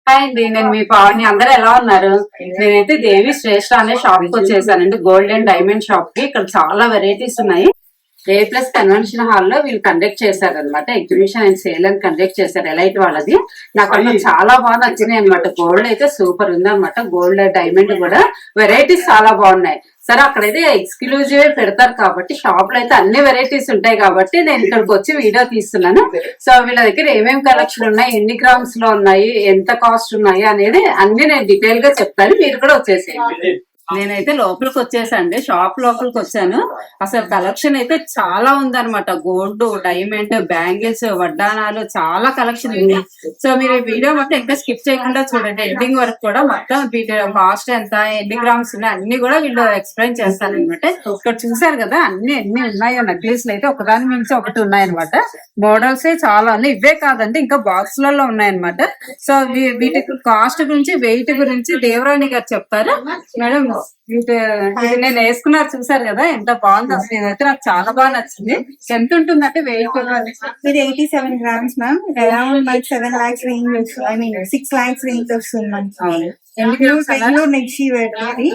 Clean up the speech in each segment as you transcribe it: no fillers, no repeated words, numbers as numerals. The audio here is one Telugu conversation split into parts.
హాయ్ అండి, నేను మీ పావని. అందరూ ఎలా ఉన్నారు? నేనైతే దేవి శ్రేష్ఠ అనే షాప్ కి వచ్చేసానండి, గోల్డ్ అండ్ డైమండ్ షాప్ కి. ఇక్కడ చాలా వెరైటీస్ ఉన్నాయి. A+ కన్వెన్షన్ హాల్లో వీళ్ళు కండక్ట్ చేశారనమాట, ఎగ్జిబిషన్ అండ్ సేల్ అని కండక్ట్ చేశారు, ఎలైట్ వాళ్ళది. నాకు అక్కడ చాలా బాగా నచ్చినాయి అనమాట. గోల్డ్ అయితే సూపర్ ఉంది అనమాట, గోల్డ్ డైమండ్ కూడా వెరైటీస్ చాలా బాగున్నాయి. సరే, అక్కడైతే ఎక్స్క్లూజివ్ పెడతారు కాబట్టి షాప్ లో అయితే అన్ని వెరైటీస్ ఉంటాయి కాబట్టి నేను ఇక్కడికి వచ్చి వీడియో తీస్తున్నాను. సో వీళ్ళ దగ్గర ఏమేమి కలెక్షన్ ఉన్నాయి, ఎన్ని గ్రామ్స్ లో ఉన్నాయి, ఎంత కాస్ట్ ఉన్నాయి అనేది అన్ని నేను డీటెయిల్ గా చెప్తాను. మీరు కూడా వచ్చేసేయండి. నేనైతే లోపలికి వచ్చేసండి, షాప్ లోపలికి వచ్చాను. అసలు కలెక్షన్ అయితే చాలా ఉందన్నమాట. గోల్డ్, డైమండ్, బ్యాంగిల్స్, వడ్డానాలు, చాలా కలెక్షన్ ఉంది. సో మీరు ఈ వీడియో మొత్తం ఇంకా స్కిప్ చేయకుండా చూడండి, ఎండింగ్ వరకు కూడా మొత్తం కాస్ట్ ఎంత, ఎన్ని గ్రామ్స్ ఉన్నాయి అన్ని కూడా వీళ్ళు ఎక్స్ప్లెయిన్ చేస్తాను అనమాట. ఇక్కడ చూసారు కదా అన్ని ఎన్ని ఉన్నాయో, నెక్లెస్లు అయితే ఒకదాని మించి ఒకటి ఉన్నాయన్నమాట. మోడల్స్ చాలా ఉన్నాయి, ఇవే కాదండి ఇంకా బాక్స్ లలో ఉన్నాయన్నమాట. సో వీటి కాస్ట్ గురించి, వెయిట్ గురించి దేవరాణి గారు చెప్తారు. మేడం, నేను వేసుకున్నారు చూసారు కదా, ఎంత బాగుంది అసలు. ఇదైతే నాకు చాలా బాగా నచ్చింది. ఎంత ఉంటుందంటే వెయిట్? ఇది 87 grams ma'am. Around 7 lakhs range, I mean 6 lakhs range వస్తుంది మనకి. బెంగళూరు నెక్సీ పెట్టి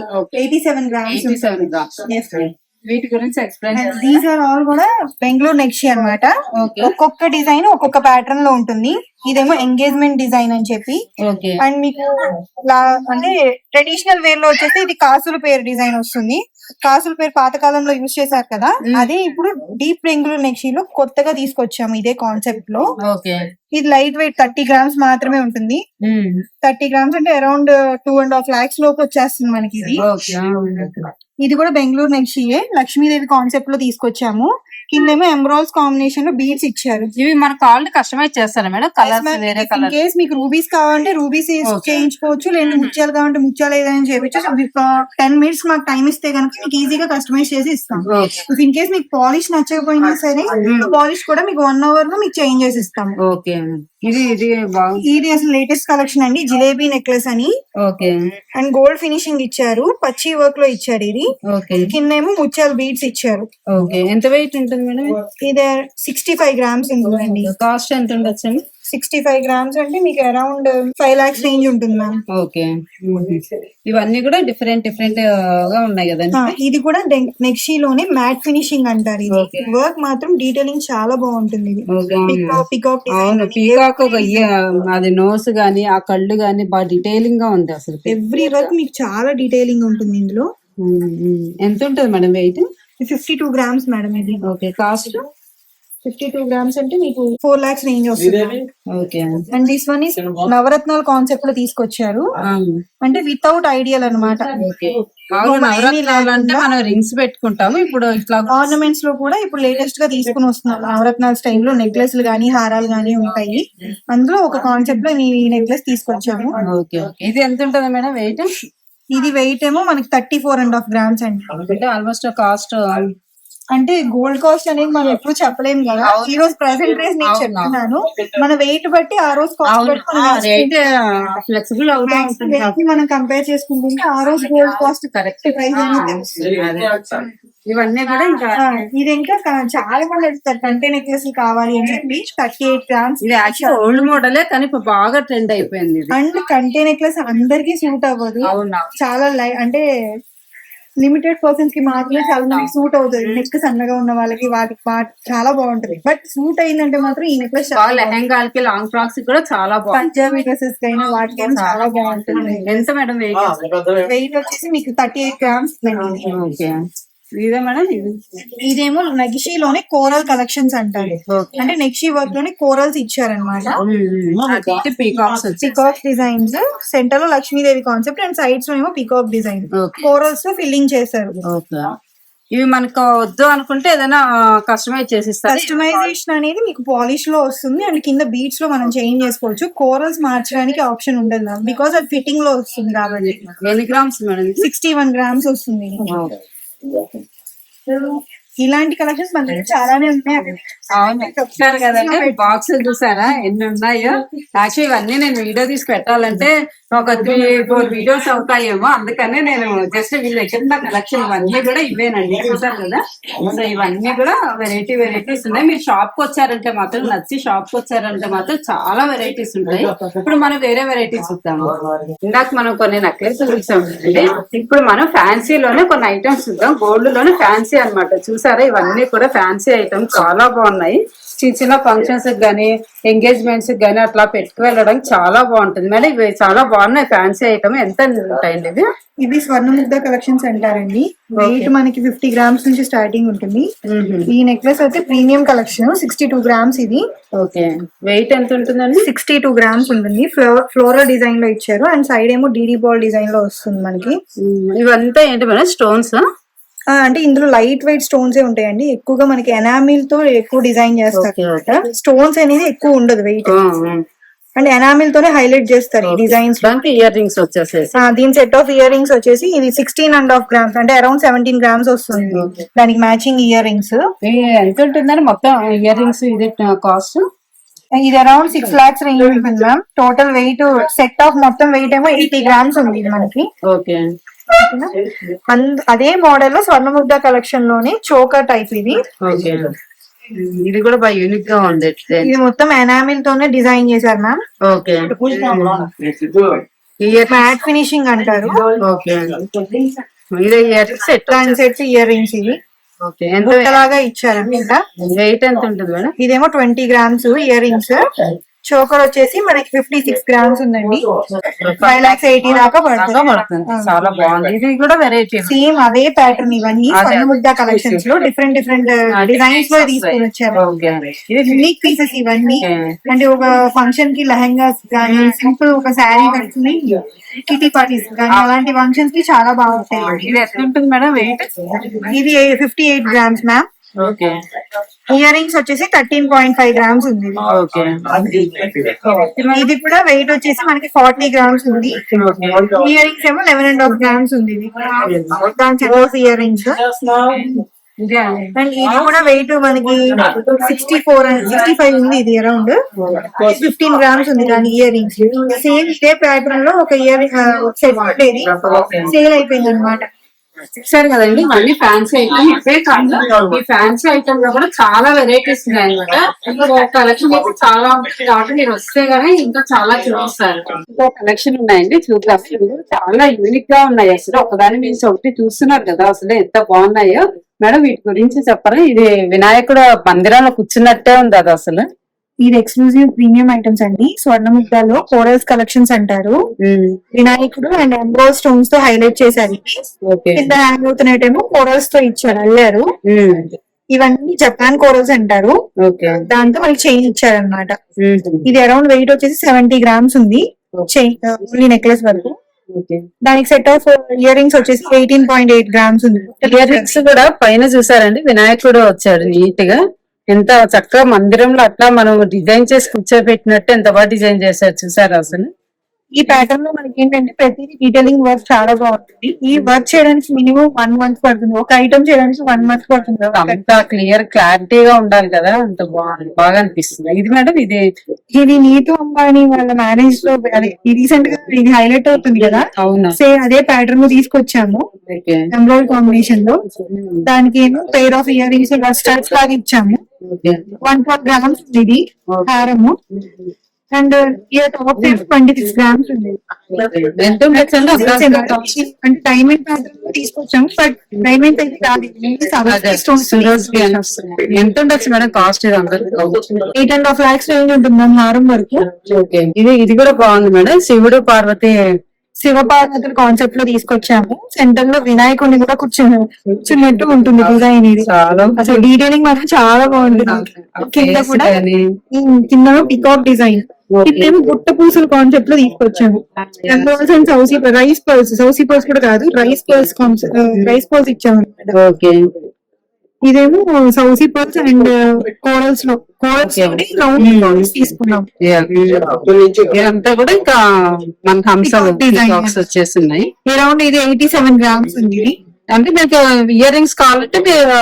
87 grams. 87 grams. వీటి గురించి ఎక్స్ప్లెయిన్. దీస్ ఆర్ ఆల్ కూడా బెంగళూరు నెక్సీ అన్నమాట. ఒక్కొక్క డిజైన్ ఒక్కొక్క ప్యాటర్న్ లో ఉంటుంది. ఇదేమో ఎంగేజ్మెంట్ డిజైన్ అని చెప్పి, అండ్ మీకు అంటే ట్రెడిషనల్ వేర్ లో వచ్చేసి ఇది కాసుల పేరు డిజైన్ వస్తుంది. కాసుల పేరు పాతకాలంలో యూజ్ చేశారు కదా, అదే ఇప్పుడు డీప్ బెంగళూరు నెక్సీలో కొత్తగా తీసుకొచ్చాము ఇదే కాన్సెప్ట్ లో. ఇది లైట్ వెయిట్ 30 grams మాత్రమే ఉంటుంది. 30 grams అంటే అరౌండ్ 2.5 lakhs లోపు వచ్చేస్తుంది మనకి ఇది. ఇది కూడా బెంగళూరు నెక్సీయే, లక్ష్మీదేవి కాన్సెప్ట్ లో తీసుకొచ్చాము. కిందేమో ఎమరాల్డ్స్ కాంబినేషన్ లో బీడ్స్ ఇచ్చారు. ఇవి మనకు కావాలంటే కస్టమైజ్ చేస్తారా మేడం? కలర్స్ వేరే కలర్. కేస్ మీకు రూబీస్ కావాలంటే రూబీస్ చేయించుకోవచ్చు, లేదంటే ముత్యాలు కావాలంటే ముత్యాలు ఏదైనా చేయించు. 10 minutes మాకు టైం ఇస్తే కనుక మీకు ఈజీగా కస్టమైజ్ చేసి ఇస్తాం. ఇన్ కేస్ మీకు పాలిష్ నచ్చకపోయినా సరే పాలిష్ కూడా మీకు 1 hour లో మీకు చేంజ్ చేసి ఇస్తాం. ఇది అసలు లేటెస్ట్ కలెక్షన్ అండి, జిలేబీ నెక్లెస్ అని. అండ్ గోల్డ్ ఫినిషింగ్ ఇచ్చారు, పచ్చి వర్క్ లో ఇచ్చారు. ఇది కిందేమో ముత్యాలు బీడ్స్ ఇచ్చారు. ఎంత వెయిట్ ఉంటుంది మేడం? ఇది 65 grams ఉంటుందండి. కాస్ట్ ఎంత ఉండొచ్చు? 65 grams అంటే మీకు అరౌండ్ 5 lakhs రేంజ్ ఉంటుంది మ్యామ్. ఓకే, ఇవన్నీ కూడా డిఫరెంట్ డిఫరెంట్ గా ఉన్నాయి కదండి. ఇది కూడా నెక్సీలోనే మ్యాట్ ఫినిషింగ్ అంటారు. ఇది వర్క్ మాత్రం డీటెయిలింగ్ చాలా బాగుంటుంది. పీకాక్ అది నోస్ గానీ, ఆ కళ్ళు గానీ బాగా డీటెయిలింగ్ గా ఉంది. అసలు ఎవ్రీ వర్క్ మీకు చాలా డీటెయిలింగ్ ఉంటుంది ఇందులో. ఎంత ఉంటుంది మేడం వెయిట్? 52 grams మేడం ఇది. ఓకే, కాస్ట్ 52 grams అంటే మీకు 4 lakhs రేంజ్ వస్తుంది. Okay, and this one is నవరత్నాల కాన్సెప్ట్ లో తీసుకొచ్చారు, అంటే వితౌట్ ఐడియల్ అనమాట. నవరత్నాలు అంటే మనం రింగ్స్ పెట్టుకుంటాము, ఇప్పుడు ఇట్లా ఆర్నమెంట్స్ లో కూడా ఇప్పుడు లేటెస్ట్ గా తీసుకుని వస్తున్నాం. నవరత్నాల స్టైల్లో నెక్లెస్లు గానీ హారాలు గానీ ఉంటాయి. అందులో ఒక కాన్సెప్ట్ లో ఈ నెక్లెస్ తీసుకొచ్చాము. ఓకే, ఇది ఎంత ఉంటుంది మేడం వెయిట్? ఇది వెయిట్ ఏమో మనకి 34.5 grams అండి. ఆల్మోస్ట్ కాస్ట్ అంటే గోల్డ్ కాస్ట్ అనేది మనం ఎప్పుడు చెప్పలేము కదా. ఈ రోజు ప్రెసెంట్ రేస్ నేను చెప్తున్నాను, మన వెయిట్ బట్టి ఆ రోజు ఫ్లెక్సిబుల్ అవుతుంది. మనం కంపేర్ చేసుకుంటుంటే ఆ రోజు గోల్డ్ కాస్ట్ కరెక్ట్ ప్రైస్ అనేది. ఇవన్నీ కూడా ఇంకా ఇది ఇంకా చాలా మంది అడుగుతారు కంటే నెక్లెస్ కావాలి అని చెప్పి. 38 grams. ఇది యాక్చువల్ ఓల్డ్ మోడలే కానీ ఇప్పుడు బాగా ట్రెండ్ అయిపోయింది. అండ్ కంటే నెక్లెస్ అందరికి సూట్ అవ్వదు, చాలా అంటే లిమిటెడ్ పర్సన్స్ కి మాత్రమే చాలా మంది సూట్ అవుతుంది. నెక్ సన్నగా ఉన్న వాళ్ళకి వాటికి చాలా బాగుంటది. బట్ సూట్ అయిందంటే మాత్రం ఈ నెక్లెస్ లెహంగాలకి, లాంగ్ ఫ్రాక్స్ కూడా చాలా బాగుంది. పంజాబీ డ్రెస్సెస్ కైనా వాటికి చాలా బాగుంటుంది. ఎంత మేడం వెయిట్ వచ్చేసి మీకు 38 grams. ఇదే మేడం. ఇదేమో నెక్సీలోనే కోరల్ కలెక్షన్స్ అంటారు, అంటే నెక్సీ వర్క్ లోనే కోరల్స్ ఇచ్చారనమాట. పీకాక్ డిజైన్స్, సెంటర్ లో లక్ష్మీదేవి కాన్సెప్ట్ అండ్ సైడ్స్ లో ఏమో పీకాక్ డిజైన్, కోరల్స్ తో ఫిల్లింగ్ చేశారు. ఇవి మనకు వద్దు అనుకుంటే ఏదైనా కస్టమైజ్ చేసిస్తారు. కస్టమైజేషన్ అనేది మీకు పాలిష్ లో వస్తుంది, అండ్ కింద బీట్స్ లో మనం చేంజ్ చేసుకోవచ్చు. కోరల్స్ మార్చడానికి ఆప్షన్ ఉండదు బికాస్ అది ఫిట్టింగ్ లో వస్తుంది కాబట్టి. ఎన్ని గ్రామ్స్ మేడం? 61 grams వస్తుంది. ఇలాంటి కలెక్షన్స్ మన దగ్గర చాలానే ఉన్నాయి. అవును చూసారు కదండి బాక్స్ చూసారా ఎన్ని ఉన్నాయో. యాక్చువల్లీ ఇవన్నీ నేను వీడియో తీసి పెట్టాలంటే ఒక 3-4 వీడియోస్ అవుతాయేమో, అందుకనే నేను జస్ట్ వీళ్ళ దగ్గర కలెక్షన్ ఇవన్నీ కూడా ఇవేనండి. చూసారు కదా, సో ఇవన్నీ కూడా వెరైటీస్ ఉన్నాయి. మీరు షాప్ కి వచ్చారంటే మాత్రం, నచ్చి షాప్ కి వచ్చారంటే మాత్రం చాలా వెరైటీస్ ఉంటాయి. ఇప్పుడు మనం వేరే వెరైటీస్ చూద్దాము. ఇందాక మనం కొన్ని నెక్లెస్ చూసామండి, ఇప్పుడు మనం ఫ్యాన్సీలోనే కొన్ని ఐటమ్స్ చూద్దాం. గోల్డ్ లోనే ఫ్యాన్సీ అన్నమాట. చూసారా, ఇవన్నీ కూడా ఫ్యాన్సీ ఐటమ్స్ చాలా బాగున్నాయి. చిన్న చిన్న ఫంక్షన్స్ గానీ, ఎంగేజ్మెంట్స్ గానీ అట్లా పెట్టుకు వెళ్ళడానికి చాలా బాగుంటుంది మేడం. ఇవి చాలా బాగున్నాయి ఫ్యాన్సీ ఐటమ్. ఎంత ఉంటాయండి ఇవి? ఇవి స్వర్ణముద్ద కలెక్షన్స్ అంటారండి. వెయిట్ మనకి 50 గ్రామ్స్ నుంచి స్టార్టింగ్ ఉంటుంది. ఈ నెక్లెస్ అయితే ప్రీమియం కలెక్షన్, 62 గ్రామ్స్ ఇది. ఓకే, వెయిట్ ఎంత ఉంటుందండి? 62 గ్రామ్స్ ఉంటుంది. ఫ్లోరల్ డిజైన్ లో ఇచ్చారు, అండ్ సైడ్ ఏమో డీడీ బాల్ డిజైన్ లో వస్తుంది మనకి. ఇవంతా ఏంటి మేడం, స్టోన్స్? అంటే ఇందులో లైట్ వెయిట్ స్టోన్స్ ఉంటాయండి. ఎక్కువగా మనకి ఎనామిల్ తో ఎక్కువ డిజైన్ చేస్తారు. స్టోన్స్ అనేది ఎక్కువ ఉండదు వెయిట్, అండ్ ఎనామిల్ తోనే హైలైట్ చేస్తారు ఈ డిజైన్స్. ఇయర్ రింగ్స్ వచ్చేసేసి దీని సెట్ ఆఫ్ ఇయర్ రింగ్స్ వచ్చేసి ఇది 16.5 గ్రామ్స్, అంటే అరౌండ్ 17 గ్రామ్స్ వస్తుంది. దానికి మ్యాచింగ్ ఇయర్ రింగ్స్. ఎంత ఉంటుందని మొత్తం ఇయర్ రింగ్స్ ఇది కాస్ట్? ఇది అరౌండ్ 6 lakhs రేంజ్ ఉంటుంది ma'am. Total weight set of మొత్తం వెయిట్ ఏమో 80 గ్రామ్స్ ఉంది ఇది మనకి. ఓకే, అదే మోడల్ లో స్వర్ణముద్ద కలెక్షన్ లోనే చోకర్ టైప్ ఇది. ఇది కూడా బాగా యూనిక్ గా ఉంది. ఇది మొత్తం ఎనామిల్ తోనే డిజైన్ చేశారు మ్యామ్. ఓకే, మ్యాట్ ఫినిషింగ్ అంటారు. ఓకే, సెట్ ఇయర్ రింగ్స్ ఇవి. ఓకే, లాగా ఇచ్చారు. వెయిట్ ఎంత ఉంటుంది మేడం? ఇదేమో 20 గ్రామ్స్ ఇయర్ రింగ్స్. చోకర్ వచ్చేసి మనకి 56 గ్రామ్స్ ఉందండి. 5,80,000 దాకా పడుతుంది. చాలా బాగుంది. ఇది కూడా వెరైటీ, సేమ్ అదే ప్యాటర్న్. ఇవన్నీ స్వర్ణముద్ద కలెక్షన్స్ లో డిఫరెంట్ డిజైన్స్ లో తీసుకొని వచ్చారు. యూనిక్ పీసెస్ ఇవన్నీ. అంటే ఒక ఫంక్షన్ కి లెహంగాస్ కానీ, సింపుల్ ఒక శారీ కట్టుకుని కిటీ పార్టీస్ కానీ అలాంటి ఫంక్షన్స్ కి చాలా బాగుంటాయి. ఇది ఎంత ఉంటుంది మేడం వెయిట్? ఇది 58 grams ma'am. Okay, ear rings వచ్చేసి 13.5 గ్రామ్స్ ఉంది. ఓకే, ఇది కూడా వెయిట్ వచ్చేసి మనకి 40 గ్రామ్స్ ఉంది. ఇయర్ రింగ్స్ ఏమో 11.5 గ్రామ్స్ ఉంది. ఇయర్ రింగ్స్ అండ్ ఇది కూడా వెయిట్ మనకి 65 ఉంది. ఇది అరౌండ్ 15 గ్రామ్స్ ఉంది. దాని ఇయర్ రింగ్స్ సేమ్ ఇదే ప్యాటర్న్ లో ఒక ఇయర్ సెట్ ఉండేది, సేల్ అయిపోయింది అనమాట. చూసారు కదండి, మళ్ళీ ఫ్యాన్సీ ఐటమ్. ఇవే కాదు, ఈ ఫ్యాన్సీ ఐటమ్ లో కూడా చాలా వెరైటీస్ ఉన్నాయి అనమాట. కలెక్షన్ అయితే చాలా ఉంటుంది కాబట్టి మీరు వస్తే గానీ ఇంకా చాలా చూపిస్తారు. ఇంకో కలెక్షన్ ఉన్నాయండి, చూద్దాం. ఇవి చాలా యూనిక్ గా ఉన్నాయి. అసలు ఒకదాని మీరు ఒకటి చూస్తున్నారు కదా, అసలు ఎంత బాగున్నాయో. మేడం వీటి గురించి చెప్పరా? ఇది వినాయకుడు మందిరంలో కూర్చున్నట్టే ఉంది అది అసలు. ఇది ఎక్స్క్లూజివ్ ప్రీమియం ఐటమ్స్ అండి. స్వర్ణముద్రలో కోరల్స్ కలెక్షన్స్ అంటారు. వినాయకుడు అండ్ ఎంబ్రాయిడరీ స్టోన్స్ తో హైలైట్ చేశారు. కింద హ్యాంగ్ అవుతున్నట్టేమో కోరల్స్ తో ఇచ్చారు, అల్లారు. ఇవన్నీ జపాన్ కోరల్స్ అంటారు. దాంతో మనకి చైన్ ఇచ్చారనమాట. ఇది అరౌండ్ వెయిట్ వచ్చేసి 70 గ్రామ్స్ ఉంది. చైన్ నెక్లెస్ వరకు. దానికి సెట్ ఆఫ్ ఇయర్ రింగ్స్ వచ్చేసి 18.8 గ్రామ్స్ ఉంది. ఇయర్ రింగ్స్ కూడా పైన చూసారండి, వినాయకుడు వచ్చాడు నీట్ గా. ఎంత చక్కగా మందిరంలో అట్లా మనం డిజైన్ చేసి కూర్చోబెట్టినట్టు ఎంత బాగా డిజైన్ చేశారు. చూసారు అసలు. ఈ ప్యాటర్న్ లో మనకి ఏంటంటే ప్రతిదీ డీటెయిలింగ్ వర్క్ చాలా బాగుంటుంది. ఈ వర్క్ చేయడానికి మినిమం 1 month పడుతుంది. ఒక ఐటమ్ చేయడానికి 1 month పడుతుంది. అంత క్లియర్ క్లారిటీగా ఉండాలి కదా, అంత బాగుంది, బాగా అనిపిస్తుంది. ఇది మేడం ఇది నీతు అంబానీ వాళ్ళ మ్యారేజ్ లో రీసెంట్ గా ఇది హైలైట్ అవుతుంది కదా. అవునా, సేమ్ అదే ప్యాటర్న్ తీసుకొచ్చాము ఎంబ్రాయిడరీ కాంబినేషన్ లో. దానికి ఏమో pair of ear rings studs లాగా ఇచ్చాము. 1.4 గ్రామ్స్ ఇది హారము. అండ్ ఇయర్ టాప్ 26 గ్రామ్స్ ఉంది. ఎంత అంటే డైమండ్ ప్యాటర్న్ లో తీసుకొచ్చాము, బట్ డైమండ్ అయితే కాదు. ఎంత ఉండొచ్చు మేడం కాస్ట్? 8.5 lakhs రేంజ్ ఉంటుంది హారం వరకు. ఇది కూడా బాగుంది మేడం. శివుడు పార్వతి శివపార్వతుల కాన్సెప్ట్ లో తీసుకొచ్చాము. సెంటర్ లో వినాయకుడిని కూడా కూర్చున్నట్టు ఉంటుంది డిజైన్. ఇది అసలు డీటెయిలింగ్ మాత్రం చాలా బాగుంటుంది. కింద కూడా కింద పికాక్ డిజైన్. ఇదేమో గుట్ట పూసల కాన్సెప్ట్ లో తీసుకొచ్చాము. ఎంబ్రాయిడరీస్ అండ్ రైస్ పర్ల్స్, సౌసీ పర్ల్స్ కూడా కాదు, రైస్ పర్ల్స్ ఇచ్చాము. ఇదేమో సౌసీ పర్ల్స్ అండ్ కోరల్స్ లో రౌండ్ తీసుకున్నాం. ఇదంతా కూడా ఇంకా మనకు హంస వచ్చేస్తున్నాయి. అరౌండ్ ఇది 87 గ్రామ్స్ ఉంది. అంటే మీకు ఇయర్ రింగ్స్ కావాలంటే మీరు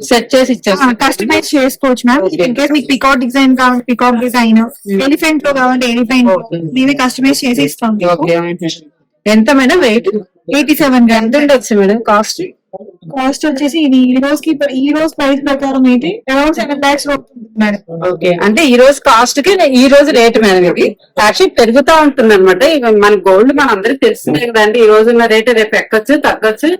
సెట్ చేసి ఇచ్చేస్తారు. కస్టమైజ్ చేసుకోవచ్చు మ్యామ్. ఇన్ కేస్ మీకు పికాక్ డిజైన్ కావాలి, పికాక్ డిజైన్, ఎలిఫెంట్ లో కావాలంటే ఎలిఫెంట్ మేమే కస్టమైజ్ చేసి ఇస్తాం. ఎంత మేడం వెయిట్? 87 గ్రామ్స్. ఎంత ఉండొచ్చు మేడం కాస్ట్? కాస్ట్ వచ్చేసి ఇది ఈ రోజు ప్రైస్ ప్రకారం అయితే అరౌండ్ 7 lakhs మేడం. ఓకే, అంటే ఈ రోజు కాస్ట్ కి ఈ రోజు రేట్ మేడం ఇది యాక్చువల్లీ పెరుగుతా ఉంటుంది అనమాట. ఇక మన గోల్డ్ మన అందరికి తెలిసిందే కదండి, ఈ రోజు ఉన్న రేట్ రేపు ఎక్కొచ్చు తగ్గొచ్చు,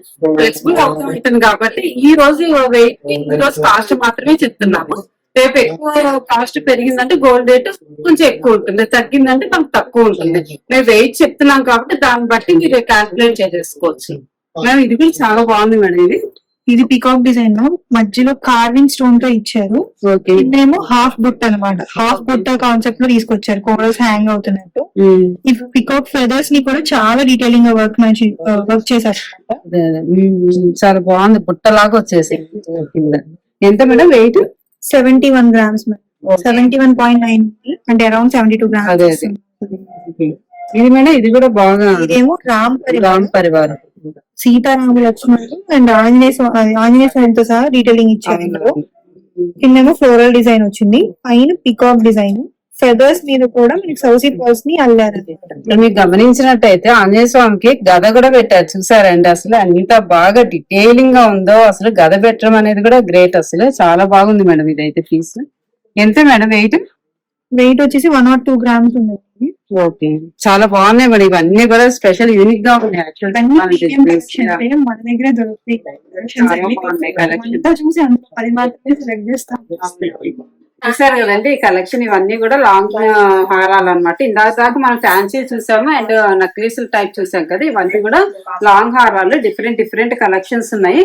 ఫ్లెక్సిబుల్ అవుతూ ఉంటుంది. కాబట్టి ఈ రోజు వెయిట్ ఈ రోజు కాస్ట్ మాత్రమే చెప్తున్నాము. రేపు ఎక్కువ కాస్ట్ పెరిగిందంటే గోల్డ్ రేట్ కొంచెం ఎక్కువ ఉంటుంది, తగ్గిందంటే మనకు తక్కువ ఉంటుంది. మేము వెయిట్ చెప్తున్నాం కాబట్టి దాన్ని బట్టి మీరు క్యాల్కులేట్ చేసేసుకోవచ్చు. మేడం ఇది కూడా చాలా బాగుంది మేడం. ఇది పికాక్ డిజైన్ లో మధ్యలో కార్వింగ్ స్టోన్ తో ఇచ్చారు. ఇదేమో హాఫ్ బుట్ట అన్నమాట. హాఫ్ బుట్ట కాన్సెప్ట్ లో తీసుకొచ్చారు, కోరల్స్ హ్యాంగ్ అవుతున్నట్టు. ఈ పికాక్ ఫెదర్స్ ని కూడా చాలా డీటెయిలింగ్ గా వర్క్ చేశారు. చాలా బాగుంది, బుట్టలాగా వచ్చేసి. ఎంత మేడం వెయిట్? 71 grams madam. 71.9 అంటే అరౌండ్ 72 గ్రామ్స్. ఇది మేడం ఇది కూడా బాగా. ఇదేమో రామ్ పరివారం సీతారామ లక్ష్మణుడు అండ్ ఆంజనేయ స్వామితో సహా డీటెయిలింగ్ ఇచ్చారు. ఇందులో కిందేమో ఫ్లోరల్ డిజైన్ వచ్చింది, పైన పికాక్ డిజైన్, ఫెదర్స్ మీద కూడా మీకు సౌసీ పర్ల్స్ ని అల్లారు. మీరు గమనించినట్టయితే ఆంజనేయ స్వామికి గద కూడా పెట్టారు చూసారండి. అసలు ఎంత బాగా డీటెయిలింగ్ గా ఉందో, అసలు గద పెట్టడం అనేది కూడా గ్రేట్. అసలు చాలా బాగుంది మేడం. ఇదైతే పీస్ ఎంత మేడం వెయిట్? వెయిట్ వచ్చేసి 102 గ్రామ్స్ ఉంది. ఓకే, చాలా బాగున్నాయి మేడం. ఇవన్నీ కూడా స్పెషల్ యూనిక్ గా ఉన్నాయి. మన దగ్గర దొరుకుతాయి. చూసి అది మాత్రమే సెలెక్ట్ చేస్తాం. చూసారు కదండి ఈ కలెక్షన్. ఇవన్నీ కూడా లాంగ్ హారాలు అనమాట. ఇందాక దాకా మనం ఫ్యాన్సీ చూసాము అండ్ నక్లీసులు టైప్ చూసాం కదా, ఇవన్నీ కూడా లాంగ్ హారాలు. డిఫరెంట్ కలెక్షన్స్ ఉన్నాయి.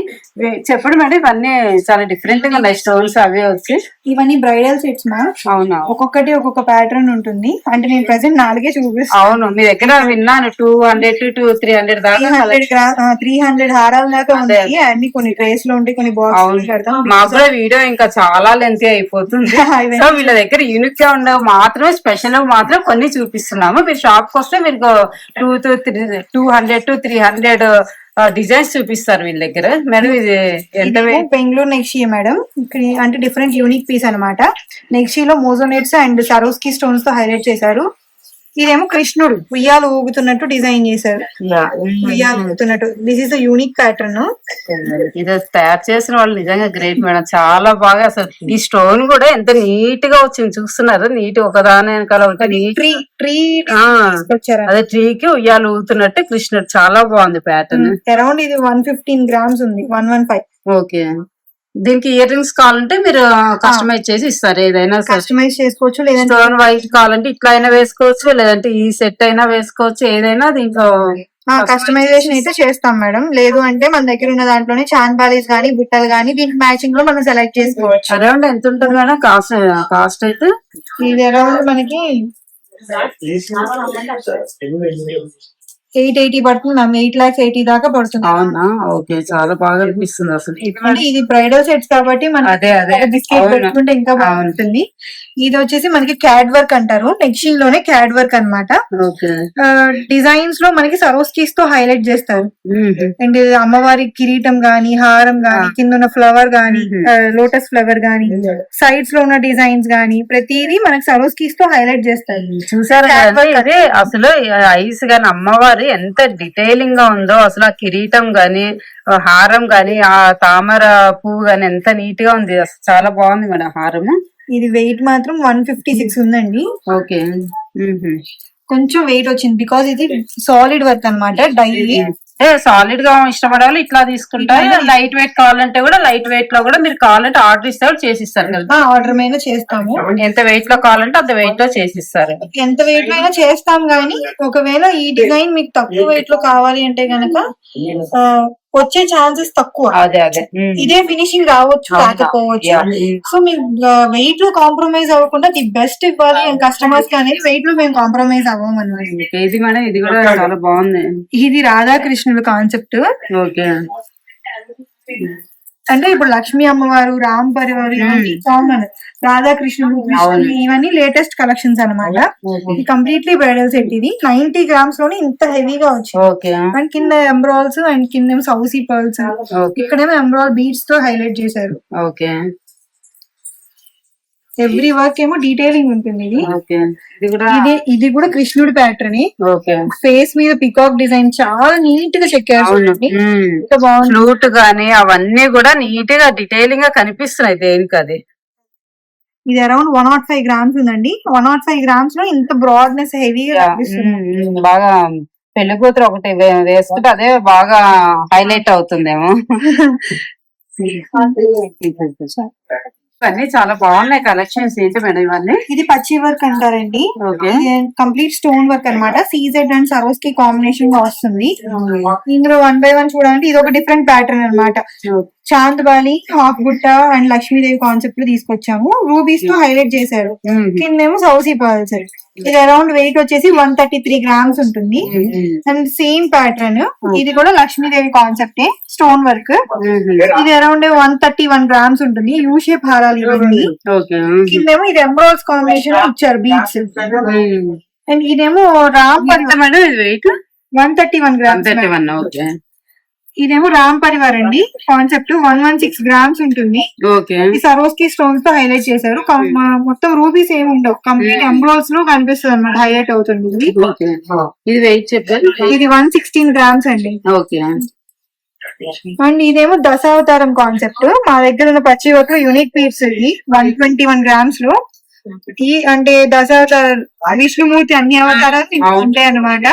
చెప్పండి మేడం, ఇవన్నీ చాలా డిఫరెంట్ గా ఉన్నాయి. స్టోన్స్ అవి వచ్చి ఇవన్నీ బ్రైడల్ సెట్స్ మా. అవునా, ఒక్కొక్కటి ఒక్కొక్క ప్యాటర్న్ ఉంటుంది. అంటే నేను ప్రెసెంట్ 4 చూపిస్తాను. అవును, మీ దగ్గర విన్నాను 200 to 300 దాకా 300 హారాల దాకా ఉన్నాయి. అన్ని కొన్ని ట్రేస్ లో ఉంటాయి, కొన్ని బాక్స్ పెడతాం. మాకు కూడా వీడియో ఇంకా చాలా లెంతీ అయిపోతుంది. సో వీళ్ళ దగ్గర యూనిక్ గా ఉండవు మాత్రమే, స్పెషల్ మాత్రం కొన్ని చూపిస్తున్నాము. మీరు షాప్ కి వస్తే మీరు 200 to 300 డిజైన్స్ చూపిస్తారు వీళ్ళ దగ్గర. మేడం ఇది ఎంత? బెంగళూరు నెక్సీ మేడం. అంటే డిఫరెంట్ యూనిక్ పీస్ అనమాట. నెక్సీలో మోజోనేట్స్ అండ్ సరోస్కీ స్టోన్స్ తో హైలైట్ చేశారు. ఇదేమో కృష్ణుడు ఉయ్యాలు ఊగుతున్నట్టు డిజైన్ చేశారు. ఉయ్యాలు ఊగుతున్నట్టు. This is the unique pattern. ఇది తయారు చేసిన వాళ్ళు నిజంగా గ్రేట్ మేడం. చాలా బాగా అసలు ఈ స్టోన్ కూడా ఎంత నీట్ గా వచ్చింది చూస్తున్నారు. నీట్ ఒకదాని వెనకాల అదే ట్రీకి ఉయ్యాలు ఊగుతున్నట్టు కృష్ణుడు. చాలా బాగుంది ప్యాటర్న్. అరౌండ్ ఇది 115 గ్రామ్స్ ఉంది. 115. ఓకే, దీనికి ఇయర్ రింగ్స్ కావాలంటే మీరు కస్టమైజ్ చేసి ఇస్తారు. ఏదైనా కస్టమైజ్ చేసుకోవచ్చు, లేదంటే స్టోన్ వైట్ కావాలంటే ఇట్లా అయినా వేసుకోవచ్చు, లేదంటే ఈ సెట్ అయినా వేసుకోవచ్చు. ఏదైనా దీంట్లో కస్టమైజేషన్ అయితే చేస్తాం మేడం. లేదు అంటే మన దగ్గర ఉన్న దాంట్లోనే చాన్బాలీస్ గానీ బుట్టలు గానీ దీనికి మ్యాచింగ్ లో మనం సెలెక్ట్ చేసుకోవచ్చు. అరౌండ్ ఎంత ఉంటుంది మేడం కాస్ట్ అయితే? ఇది అరౌండ్ మనకి 880 పడుతుంది మ్యామ్. 8,80,000 దాకా పడుతుంది. అవునా, ఓకే, చాలా బాగా అనిపిస్తుంది అసలు. ఇది బ్రైడల్ సెట్స్ కాబట్టి మనం బిస్కెట్ పెట్టుకుంటే ఇంకా బాగుంటుంది. ఇది వచ్చేసి మనకి క్యాడ్ వర్క్ అంటారు. నెక్స్ట్ లోనే క్యాడ్ వర్క్ అనమాట. డిజైన్స్ లో మనకి సరోస్కీస్ తో హైలైట్ చేస్తారు. అండ్ అమ్మవారి కిరీటం గానీ, హారం గానీ, కింద ఉన్న ఫ్లవర్ గానీ, లోటస్ ఫ్లవర్ గానీ, సైడ్స్ లో ఉన్న డిజైన్స్ గానీ ప్రతిదీ మనకి సరోస్కీస్ తో హైలైట్ చేస్తారు. చూసారు అసలు ఐస్ గానీ అమ్మవారి ఎంత డీటెయిలింగ్ గా ఉందో. అసలు ఆ కిరీటం గాని, హారం గాని, ఆ తామర పువ్వు గాని ఎంత నీట్ గా ఉంది. అసలు చాలా బాగుంది మేడం హారము. ఇది వెయిట్ మాత్రం 156 ఉందండి. ఓకే, కొంచెం వెయిట్ వచ్చింది బికాస్ ఇది సాలిడ్ వర్క్ అనమాట. డైలీ సాలిడ్ గా ఇష్టపడాలి ఇట్లా తీసుకుంటారు. లైట్ వెయిట్ కావాలంటే కూడా లైట్ వెయిట్ లో కూడా మీరు కావాలంటే ఆర్డర్ ఇస్తే కూడా చేసిస్తారు కదా. ఆర్డర్ మీద చేస్తాము. ఎంత వెయిట్ లో కావాలంటే అంత వెయిట్ లో చేసిస్తారు. ఎంత వెయిట్ లో అయినా చేస్తాం. గానీ ఒకవేళ ఈ డిజైన్ మీకు తక్కువ వెయిట్ లో కావాలి అంటే గనక వచ్చే ఛాన్సెస్ తక్కువ. ఇదే ఫినిషింగ్ రావచ్చు, రాకపోవచ్చు. సో మీరు వెయిట్ లో కాంప్రమైజ్ అవ్వకుండా ది బెస్ట్ ఇవ్వాలి కస్టమర్స్ కి అనేది వెయిట్ లో మేము కాంప్రమైజ్ అవ్వము అన్నమాట. ఇది మేడం ఇది కూడా చాలా బాగుంది. ఇది రాధాకృష్ణుడు కాన్సెప్ట్. ఓకే, అంటే ఇప్పుడు లక్ష్మీ అమ్మవారు, రామ్ పరివారు ఇవన్నీ కామన్, రాధాకృష్ణుడు, కృష్ణుడు ఇవన్నీ లేటెస్ట్ కలెక్షన్స్ అన్నమాట. ఇది కంప్లీట్లీ బ్రైడల్ సెట్. ఇది 90 grams లోనే ఇంత హెవీగా వచ్చింది. ఓకే అండ్ కింద ఎంబ్రాయిల్స్ అండ్ కింద సౌసీ పర్ల్స్, ఇక్కడేమో ఎంబ్రాయిల్ బీడ్స్ తో హైలైట్ చేశారు. ఓకే ఎవ్రీ వర్క్ ఏమో డీటెయిలింగ్ ఉంటుంది. ఇది ఓకే ఇది కూడా ఇది కూడా కృష్ణుడి ప్యాటర్న్. ఓకే ఫేస్ మీద పికాక్ డిజైన్ చాలా నీట్ గా చెక్కారు. ఎంత బాగుంది. ఫ్లూట్ గానీ అవన్నీ కూడా నీట్ గా డీటెయిలింగ్ గా కనిపిస్తున్నాయి దేనికి అది. ఇది అరౌండ్ 105 grams ఉందండి. 105 grams లో ఇంత బ్రాడ్నెస్ హెవీగా కనిపిస్తుంది. బాగా పెళ్లి కూతురు ఒకటి వేసుకుంటే అదే బాగా హైలైట్ అవుతుందేమో. ఇవన్నీ చాలా బాగున్నాయి కలెక్షన్స్. ఏంటి మేడం ఇవన్నీ? ఇది పచ్చి వర్క్ అంటారండి. ఓకే కంప్లీట్ స్టోన్ వర్క్ అన్నమాట. సీజెడ్ అండ్ సరోస్కి కాంబినేషన్ గా వస్తుంది. ఇందులో 1 by 1 చూడాలంటే ఇది ఒక డిఫరెంట్ ప్యాటర్న్ అన్నమాట. చాందబాలి, హాఫ్ బుట్ట అండ్ లక్ష్మీదేవి కాన్సెప్ట్ లో తీసుకొచ్చాము. రూబీస్ తో హైలైట్ చేశారు. కిందేమో సౌసీ పర్ల్స్. ఇది అరౌండ్ వెయిట్ వచ్చేసి 133 grams ఉంటుంది. అండ్ సేమ్ ప్యాటర్న్ ఇది కూడా లక్ష్మీదేవి కాన్సెప్ట్, స్టోన్ వర్క్. ఇది అరౌండ్ 131 grams ఉంటుంది. యూ షేప్ హారాలు ఇవన్నీ. కిందేమో ఇది ఎంబ్రాయిల్స్ కాంబినేషన్ ఇచ్చారు బీడ్స్. అండ్ ఇదేమో రామ్ మేడం ఇది వెయిట్ 131 grams. ఓకే ఇదేమో రామ్ పరివార్ అండి కాన్సెప్ట్. 116 grams ఉంటుంది. ఓకే ఈ సరోస్కి స్టోన్స్ తో హైలైట్ చేశారు. మొత్తం రూబీస్ ఏమి ఉండవు, కంప్లీట్ ఎంబ్రాయిల్స్ లో కనిపిస్తుంది అనమాట, హైలైట్ అవుతుంది. ఇది వెయిట్ చెప్పారు. ఇది 116 grams అండి. ఓకే అండ్ ఇదేమో దశావతారం కాన్సెప్ట్. మా దగ్గర ఉన్న పచ్చి వర్క్ యూనిక్ పీస్. ఇది 121 grams లో. ఈ అంటే దశావతార విష్ణుమూర్తి అన్ని అవతారాలు ఉంటాయి అన్నమాట.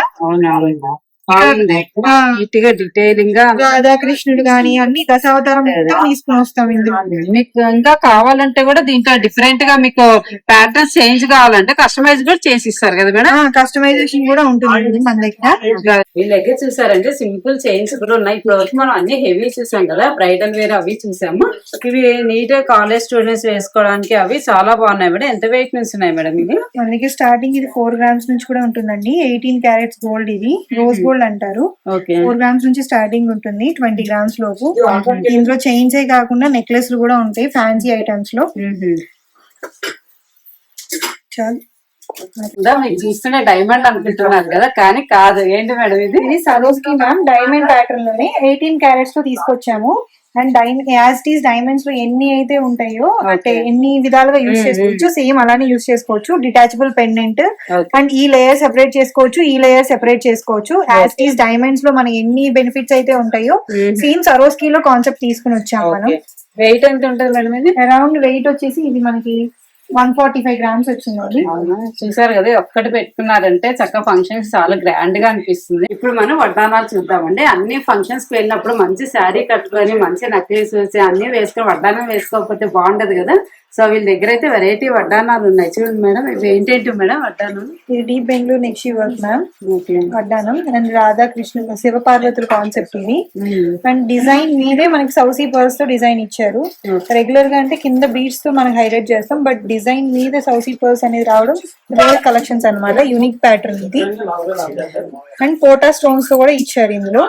డీటెయిలింగ్ గా రాధాకృష్ణుడు గాని అన్ని దశావతారం తీసుకుని వస్తాం ఇందులో. మీకు ఇంకా కావాలంటే కూడా దీంట్లో డిఫరెంట్ గా మీకు ప్యాటర్న్స్ చేంజ్ కావాలంటే కస్టమైజ్ కూడా చేసి ఇస్తారు కదా మేడం. కస్టమైజేషన్ కూడా ఉంటుంది మన దగ్గర. వీళ్ళకి చూసారంటే సింపుల్ చైన్స్ కూడా ఉన్నాయి. ఇప్పుడు వరకు మనం అన్ని హెవీ చూసాం కదా, బ్రైడల్ వేర్ అవి చూసాము. ఇవి నీట్ గా కాలేజ్ స్టూడెంట్స్ వేసుకోవడానికి అవి చాలా బాగున్నాయి మేడం. ఎంత వెయిట్ నుంచి ఉన్నాయి మేడం ఇవి? మనకి స్టార్టింగ్ ఇది 4 grams నుంచి కూడా ఉంటుందండి. 18 carats గోల్డ్. ఇది రోజ్ గోల్డ్ అంటారు. 4 grams నుంచి స్టార్టింగ్ ఉంటుంది 20 grams లోపు. ఇందులో చైన్స్ ఏ కాకుండా నెక్లెస్ కూడా ఉంటాయి ఫ్యాన్సీ ఐటమ్స్ లో. మీకు చూస్తున్న డైమండ్ అనుకుంటున్నారు కదా, కానీ కాదు. ఏంటి మేడం ఇది? ఇది సరోస్కి మ్యామ్ డైమండ్ ప్యాటర్న్ లోనే 18 carats తో తీసుకొచ్చాము. And as it is diamonds లో ఎన్ని అయితే ఉంటాయో అంటే ఎన్ని విధాలుగా యూజ్ చేసుకోవచ్చు, సేమ్ అలానే యూజ్ చేసుకోవచ్చు. డిటాచబుల్ పెండెంట్ అండ్ ఈ లేయర్ సెపరేట్ చేసుకోవచ్చు, ఈ లేయర్ సెపరేట్ చేసుకోవచ్చు. యాజ్ ఇట్ ఈస్ డైమండ్స్ లో మనకి ఎన్ని బెనిఫిట్స్ అయితే ఉంటాయో సేమ్ సరోస్కి లో కాన్సెప్ట్ తీసుకుని వచ్చాము మనం. వెయిట్ ఎంత ఉంటుంది మేడం ఇది? అరౌండ్ వెయిట్ వచ్చేసి ఇది మనకి 145 grams వచ్చింది. చూసారు కదా, ఒక్కటి పెట్టుకున్నారంటే చక్కగా ఫంక్షన్స్ చాలా గ్రాండ్ గా అనిపిస్తుంది. ఇప్పుడు మనం వడ్డానాలు చూద్దామండి. అన్ని ఫంక్షన్స్ కి వెళ్ళినప్పుడు మంచి శారీ కట్టుకొని మంచి నెక్లెస్ అన్ని వేసుకొని వడ్డానం వేసుకోకపోతే బాగుంటది కదా. సో వీళ్ళ దగ్గర అయితే వెరైటీ వడ్డానాలు ఉన్నాయి. చూడండి మేడం, ఇవి ఏంటంటే మేడం వడ్డానం? ఇది డీప్ బెంగళూరు నెక్షి వర్క్ మ్యామ్. వడ్డానం అండ్ రాధాకృష్ణ శివపార్వతుల కాన్సెప్ట్ ఇది. అండ్ డిజైన్ మీదే మనకి సౌసీ పర్ల్స్ తో డిజైన్ ఇచ్చారు. రెగ్యులర్ గా అంటే కింద బీడ్స్ తో మనం హైలైట్ చేస్తాం, బట్ డిజైన్ మీద సౌసీ పర్ల్స్ అనేది రావడం రేర్ కలెక్షన్స్ అన్నమాట. యూనిక్ ప్యాటర్న్ ఇది. అండ్ పోటా స్టోన్స్ తో కూడా ఇచ్చారు ఇందులో.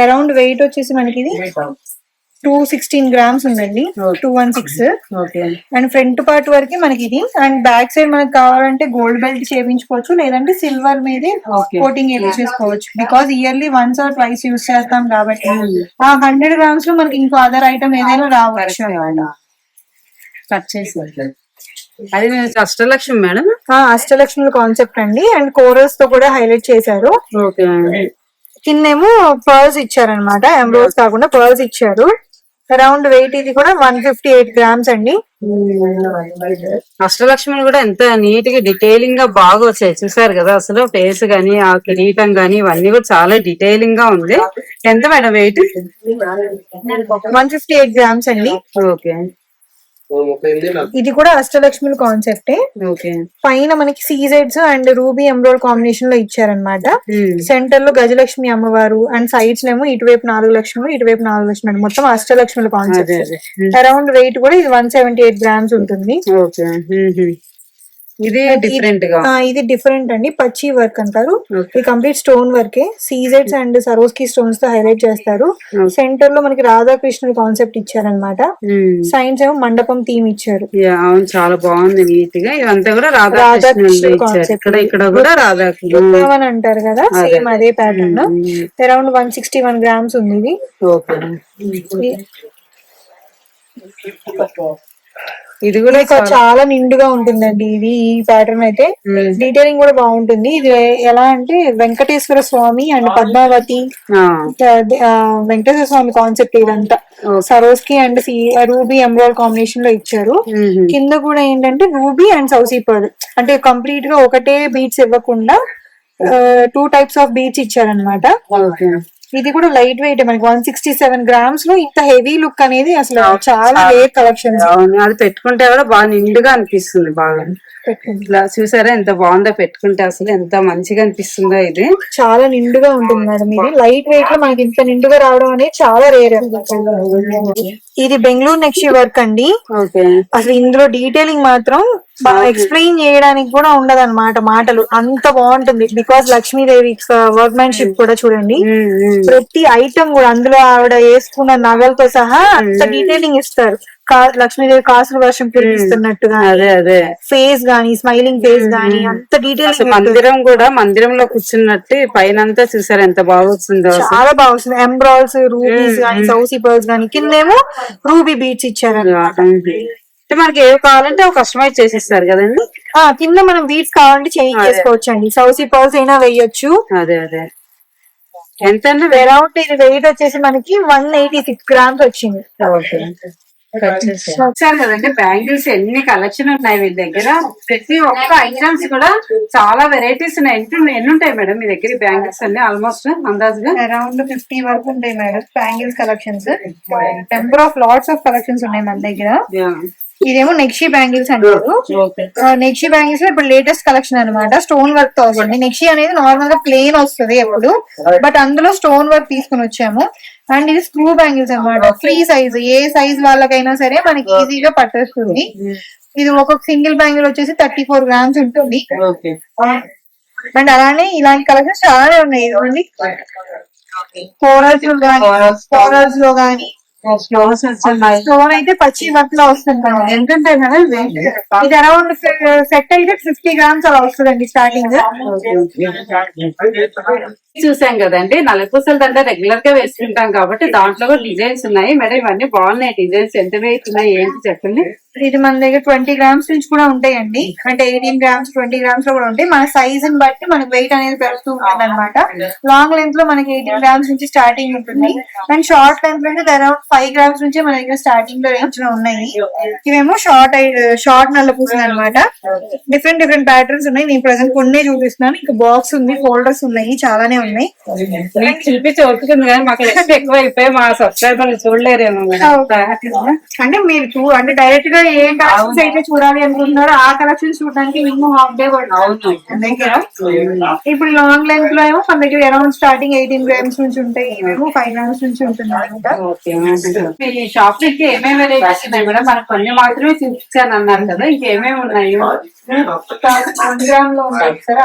అరౌండ్ వెయిట్ వచ్చేసి మనకి ఇది 216 grams ఉందండి. 216. అండ్ ఫ్రంట్ పార్ట్ వరకు మనకి ఇది. అండ్ బ్యాక్ సైడ్ మనకి కావాలంటే గోల్డ్ బెల్ట్ చేయించుకోవచ్చు, లేదంటే సిల్వర్ మీద కోటింగ్ చేసుకోవచ్చు. Because yearly once or twice use చేస్తాం కాబట్టి ఆ 100 grams లో మనకి ఇంకో అదర్ ఐటమ్ ఏదైనా రావచ్చు. కట్ చేసి అది అష్టలక్ష్మి మేడం. అష్టలక్ష్మి కాన్సెప్ట్ అండి. అండ్ కోరల్స్ తో కూడా హైలైట్ చేశారు. కిందేమో పర్ల్స్ ఇచ్చారనమాట, ఎంబ్రాయిడరీస్ కాకుండా పర్ల్స్ ఇచ్చారు. అరౌండ్ వెయిట్ ఇది కూడా 158 grams అండి. అష్టలక్ష్మి కూడా ఎంత నీట్ గా డీటెయిలింగ్ గా బాగా వచ్చాయి. చూసారు కదా, అసలు ఫేస్ గానీ ఆ కిరీటం గానీ ఇవన్నీ కూడా చాలా డీటెయిలింగ్ గా ఉంది. ఎంత మేడం వెయిట్? 158 grams అండి. ఓకే. ఇది కూడా అష్టలక్ష్మి కాన్సెప్టే. పైన మనకి సీజెడ్స్ అండ్ రూబీ ఎంబ్రాయిడ్ కాంబినేషన్ లో ఇచ్చారనమాట. సెంటర్ లో గజలక్ష్మి అమ్మవారు అండ్ సైడ్స్ ఏమో ఇటువైపు 4 లక్ష్ములు, ఇటువైపు 4 లక్ష్ములు, మొత్తం అష్టలక్ష్మి కాన్సెప్ట్. అరౌండ్ వెయిట్ కూడా ఇది 178 grams ఉంటుంది. ఇది డిఫరెంట్ గా ఇది డిఫరెంట్ అండి, పచ్చి వర్క్ అంటారు. Okay. ఇది కంప్లీట్ స్టోన్ వర్కే, సీజెడ్స్ అండ్ సరోస్కి స్టోన్స్ తో హైలైట్ చేస్తారు. సెంటర్ లో మనకి రాధాకృష్ణుడి కాన్సెప్ట్ ఇచ్చారనమాట. సైన్స్ ఏమో మండపం థీమ్ ఇచ్చారు. అవును, చాలా బాగుంది నీట్ గా. ఇదంతా కూడా రాధాకృష్ణుడి కాన్సెప్ట్. ఇక్కడ కూడా రాధాకృష్ణ అని అంటారు కదా, సేమ్ అదే ప్యాటర్న్. అరౌండ్ 161 grams ఉంది ఇది. ఇది కూడా చాలా నిండుగా ఉంటుందండి. ఇది ఈ ప్యాటర్న్ అయితే డీటెయిలింగ్ కూడా బాగుంటుంది. ఇది ఎలా అంటే వెంకటేశ్వర స్వామి అండ్ పద్మావతి, వెంకటేశ్వర స్వామి కాన్సెప్ట్ ఇదంతా. Swarovski and ruby emerald combination లో ఇచ్చారు. కింద కూడా ఏంటంటే రూబీ అండ్ సౌసీ పర్ల్, అంటే కంప్లీట్ గా ఒకటే బీట్స్ ఇవ్వకుండా 2 types ఆఫ్ బీట్స్ ఇచ్చారనమాట. ఇది కూడా లైట్ వెయిట్, మనకి 167 grams లో ఇంత హెవీ లుక్ అనేది అసలు చాలా రేర్ కలెక్షన్. అది పెట్టుకుంటే కూడా బాగా నిండుగా అనిపిస్తుంది. బాగా ఇట్లా చూసారా ఎంత బాగుందో పెట్టుకుంటే, అసలు ఎంత మంచిగా అనిపిస్తుందో. ఇది చాలా నిండుగా ఉంటుంది మేడం. ఇది లైట్ వెయిట్ లో మనకి ఇంత నిండుగా రావడం అనేది చాలా రేర్. ఇది బెంగళూరు నెక్షి వర్క్ అండి. అసలు ఇందులో డీటెయిలింగ్ మాత్రం ఎక్స్ప్లెయిన్ చేయడానికి కూడా ఉండదు అనమాట మాటలు, అంత బాగుంటుంది. బికాస్ లక్ష్మీదేవి వర్క్మెన్షిప్ కూడా చూడండి, ప్రతి ఐటమ్ కూడా అందులో ఆవిడ వేసుకున్న నగలతో సహా అంత డీటెయిలింగ్ ఇస్తారు. లక్ష్మీదేవి కాసులు వర్షం కురిపిస్తున్నట్టుగా ఫేస్ గానీ, స్మైలింగ్ ఫేస్ గానీ అంత డీటెయిల్స్. మందిరం కూడా మందిరంలో కూర్చున్నట్టు పైన అంతా చూసారు ఎంత బాగా వస్తుందో. చాలా బాగా వస్తుంది. ఎంబ్రాయిల్స్, రూబీస్ గానీ, సౌసీ పర్ల్స్ గానీ, కిందేమో రూబీ బీట్స్ ఇచ్చారన్నమాట. మనకి ఏవి కావాలంటే అవి కస్టమైజ్ చేసిస్తారు కదండి. కింద మనం బీట్స్ కావాలంటే చేంజ్ చేసుకోవచ్చు అండి. సౌసీ పర్ల్స్ అయినా వేయొచ్చు. అదే ఎంత అరౌండ్ ఇది వెయిట్ వచ్చేసి మనకి 186 grams వచ్చింది. చూసారు కదండి బ్యాంగిల్స్ ఎన్ని కలెక్షన్ ఉన్నాయి వీళ్ళ దగ్గర. ప్రతి ఒక్క ఐటమ్స్ కూడా చాలా వెరైటీస్ ఉన్నాయి. ఎన్ని ఉంటాయి మేడం మీ దగ్గర బ్యాంగిల్స్ అన్ని? ఆల్మోస్ట్ అందాజుగా అరౌండ్ 50 వరకు ఉంటాయి madam bangles collections. Number of lots of collections ఉన్నాయి మన దగ్గర. ఇదేమో నెక్షి బ్యాంగిల్స్ అంటారు. నెక్షి బ్యాంగిల్స్ లో ఇప్పుడు లేటెస్ట్ కలెక్షన్ అనమాట. స్టోన్ వర్క్ తో వస్తుంది. నెక్షి అనేది నార్మల్ గా ప్లేన్ వస్తుంది ఎప్పుడు, బట్ అందులో స్టోన్ వర్క్ తీసుకుని వచ్చాము. అండ్ ఇది స్క్రూ బ్యాంగిల్స్ అనమాట. ఫ్రీ సైజ్, ఏ సైజ్ వాళ్ళకైనా సరే మనకి ఈజీగా పట్టేస్తుంది. ఇది ఒక్కొక్క సింగిల్ బ్యాంగిల్ వచ్చేసి 34 grams ఉంటుంది. అండ్ అలానే ఇలాంటి కలెక్షన్స్ చాలానే ఉన్నాయి. ఇదిగోండి కోరల్స్ లో గానీ స్టోన్ అయితే పచ్చి వర్క్ లో వస్తుంది. ఎందుకంటే ఇది అరౌండ్ సెట్ అయితే 50 grams అలా వస్తుందండి స్టార్టింగ్. చూసాం కదండి, నల్లపూసల దండ రెగ్యులర్ గా వేసుకుంటాం కాబట్టి దాంట్లో కూడా డిజైన్స్ ఉన్నాయి మేడం. ఇవన్నీ బాగున్నాయి డిజైన్స్. ఎంత వెయిట్ ఉన్నాయి ఏంటి చెప్పండి. ఇది మన దగ్గర 20 grams నుంచి కూడా ఉంటాయండి. అంటే 18 grams, 20 grams లో కూడా ఉంటాయి. మన సైజ్ ని బట్టి మనకి వెయిట్ అనేది పెరుగుతూ ఉంటుంది అనమాట. లాంగ్ లెంత్ లో మనకి 18 grams నుంచి స్టార్టింగ్ ఉంటుంది. అండ్ షార్ట్ లెంత్ లో అయితే అరౌండ్ 5 grams నుంచి మన దగ్గర స్టార్టింగ్ లో రేంజ్ లో ఉన్నాయి. ఇవేమో షార్ట్ నల్ల పూసలు అనమాట. డిఫరెంట్ ప్యాటర్న్స్ ఉన్నాయి. నేను ప్రెసెంట్ కొన్నే చూపిస్తున్నాను. ఇంకా బాక్స్ ఉంది, ఫోల్డర్స్ ఉన్నాయి, చాలానే ఉన్నాయి. చూపించి ఓపుతుంది కానీ మాకు ఎక్కువ అయిపోయి మా సబ్స్క్రైబర్లు చూడలేరేమో. అంటే మీరు అంటే డైరెక్ట్ గా ఏ కలెక్షన్స్ అయితే చూడాలి అనుకుంటున్నారో ఆ కలెక్షన్స్ చూడడానికి మినిమం హాఫ్ డే దగ్గర. ఇప్పుడు లాంగ్ లెంత్ లో ఏమో మన దగ్గర అరౌండ్ స్టార్టింగ్ 18 grams నుంచి ఉంటాయి. ఇవేమో 5 grams నుంచి ఉంటుంది అనమాట. ఈ షాప్ నుంచి ఏమేమి వెరైటీస్ ఉన్నాయి మేడం? మనకు కొన్ని మాత్రమే చూపించాను అన్నారు కదా, ఇంకేమేమి ఉన్నాయి? 1 gram లో ఉంటాయి సార్.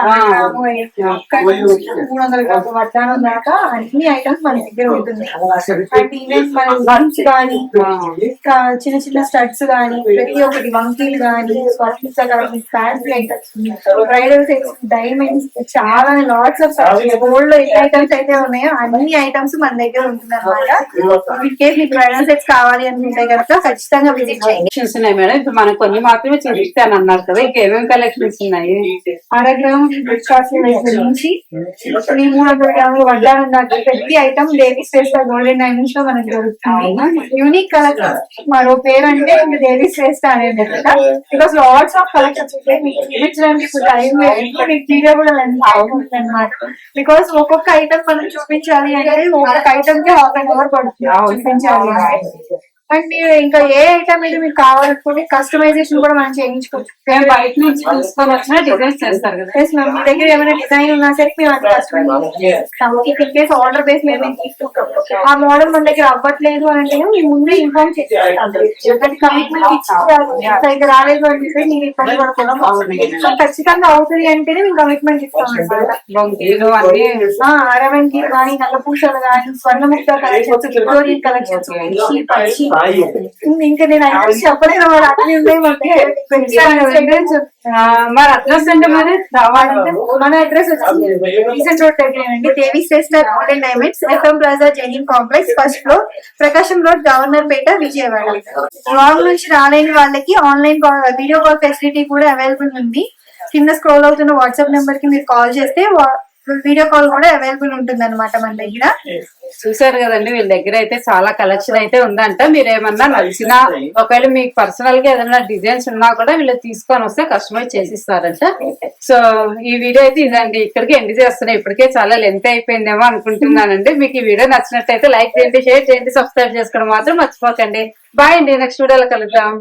300 grams వడ్డానం దాకా అన్ని ఐటమ్స్ మన దగ్గర ఉంటుంది. అండ్ ఈవెన్ మన వన్స్ కానీ, చిన్న స్టడ్స్ కానీ, ప్రతి ఒక్కటి వంకీలు కానీ, fancy items, bridal sets, diamonds, చాలా లాట్స్ ఆఫ్ గోల్డ్ ఐటమ్స్ అయితే ఉన్నాయో అన్ని ఐటమ్స్ మన దగ్గర ఉంటుంది అనమాట. ఇన్ కేస్ మీకు బ్రైడల్ సెట్స్ కావాలి అనుకుంటే కనుక ఖచ్చితంగా విజిట్ చేయండి. చూస్తున్నాయి మేడం. ఇప్పుడు మనకు కొన్ని మాత్రమే చూపిస్తాను అన్నారు కదా, ఇంకేమేమి కలెక్షన్స్ ఉన్నాయి? 1/2 gram నుంచి 300 grams వడ్డానం దాకా ప్రతి ఐటమ్ లేడీస్ శ్రేష్ట గోల్డెన్ డైమండ్స్ లో మనకి దొరుకుతుంది. యూనిక్ కలెక్షన్ మరో పేరు అంటే లేడీస్ శ్రేష్ట అనేది. బికాస్ లాట్స్ ఆఫ్ కలెక్షన్స్ చూపించడానికి వీడియో కూడా అనమాట. బికాస్ ఒక్కొక్క ఐటమ్ మనం చూపించాలి అంటే ఒక్కొక్క ఐటమ్ కి 1/2 hour పడుతుంది చూపించాలి. అండ్ మీరు ఇంకా ఏ ఐటమ్ అయితే మీకు కావాలనుకుంటే కస్టమైజేషన్ కూడా మనం చేయించుకోవచ్చు. మేము బయట నుంచి తీసుకొని వచ్చిన డిజైన్స్ చేస్తారు కదా. Yes, ma'am. మీ దగ్గర ఏమైనా డిజైన్ ఉన్నా సరే మేము అది ఇన్ కేస్ ఆర్డర్ బేస్ మేము తీసుకుంటాం. ఆ మోడల్ మన దగ్గర అవ్వట్లేదు అంటే మేము ముందే ఇన్ఫార్మ్ చేస్తాం. కమిట్మెంట్ ఇచ్చి రాలేదు అని చెప్పి మీరు ఇబ్బంది పడుతున్నాం. ఖచ్చితంగా అవుతుంది అంటేనే మేము కమిట్మెంట్ ఇస్తాం అనమాట. బొంగీలు అన్ని అరవంకీలు కానీ నల్ల పూసలు కానీ స్వర్ణముక్త కలెక్షన్స్, విక్టోరియన్ కలెక్షన్స్, ఇంకా నేను ఐటమ్స్ చెప్పలేదు మరి అన్ని ఉన్నాయి మన దగ్గర. మరి అడ్రస్ అంటే మరి రావాలంటే మన అడ్రస్ వచ్చి రీసెంట్ రోడ్ దగ్గర అండి, Devi Shreshta gold and diamonds, FM plaza, Jain complex, first floor, Prakasam road, Governorpet, Vijayawada. Long నుంచి రాలేని వాళ్ళకి ఆన్లైన్ వీడియో కాల్ ఫెసిలిటీ కూడా అవైలబుల్ ఉంది. కింద స్క్రోల్ అవుతున్న వాట్సాప్ నెంబర్ కి మీరు కాల్ చేస్తే వీడియో కాల్ కూడా అవైలబుల్ ఉంటుంది అనమాట మన దగ్గర. చూసారు కదండి, వీళ్ళ దగ్గర అయితే చాలా కలెక్షన్ అయితే ఉందంట. మీరు ఏమన్నా నచ్చినా ఒకవేళ మీకు పర్సనల్ గా ఏదైనా డిజైన్స్ ఉన్నా కూడా వీళ్ళు తీసుకొని వస్తే కస్టమైజ్ చేసిస్తారంట. సో ఈ వీడియో అయితే ఇదండి, ఇక్కడికి ఎండ్ చేస్తున్నాయి. ఇప్పటికే చాలా లెంత్ అయిపోయిందేమో అనుకుంటున్నానండి. మీకు ఈ వీడియో నచ్చినట్టయితే లైక్ చేయండి, షేర్ చేయండి, సబ్స్క్రైబ్ చేసుకోవడం మాత్రం మర్చిపోకండి. బాయ్ అండి, నెక్స్ట్ వీడియోలో కలుద్దాం.